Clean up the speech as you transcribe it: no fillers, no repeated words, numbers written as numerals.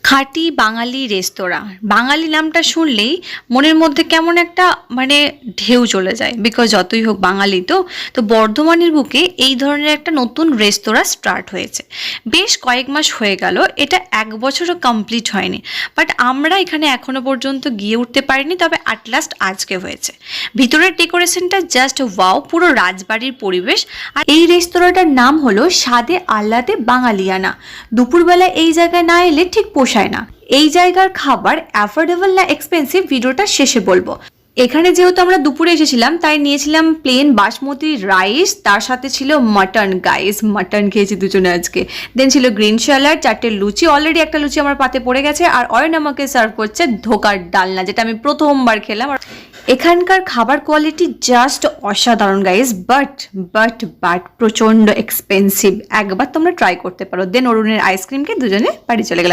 খাঁটি বাঙালি রেস্তোরাঁ। বাঙালি নামটা শুনলেই মনের মধ্যে কেমন একটা মানে ঢেউ চলে যায়। বিকজ যতই হোক বাঙালি তো বর্ধমানের বুকে এই ধরনের একটা নতুন রেস্তোরাঁ স্টার্ট হয়েছে। বেশ কয়েক মাস হয়ে গেল, এটা 1 বছরও কমপ্লিট হয়নি। বাট আমরা এখানে এখনো পর্যন্ত গিয়ে উঠতে পারিনি, তবে অ্যাট লাস্ট আজকে হয়েছে। ভিতরের ডেকোরেশনটা জাস্ট ওয়াও, পুরো রাজবাড়ির পরিবেশ। আর এই রেস্তোরাঁটার নাম হলো স্বাদে আহ্লাদে বাঙালিয়ানা। দুপুরবেলা এই জায়গায় না এলে ঠিক পোষায় না। এই জায়গার খাবার অ্যাফোর্ডেবল না এক্সপেন্সিভ ভিডিওটা শেষে বলবো। এখানে যেহেতু আমরা দুপুরে এসেছিলাম তাই নিয়েছিলাম প্লেন বাসমতি রাইস, তার সাথে ছিল মাটন। গাইস, মাটন খেয়েছি দুজনে আজকে। দেন ছিল গ্রিন স্যালাড, 4টে লুচি। অলরেডি একটা লুচি আমার পাতে পড়ে গেছে। আর অয়ন আমাকে সার্ভ করছে ধোকার ডালনা, যেটা আমি প্রথমবার খেলাম। এখানকার খাবার কোয়ালিটি জাস্ট অসাধারণ গাইস, বাট প্রচন্ড এক্সপেন্সিভ। একবার তোমরা ট্রাই করতে পারো। দেন অরুণের আইসক্রিমকে দুজনে বাড়ি চলে গেলাম।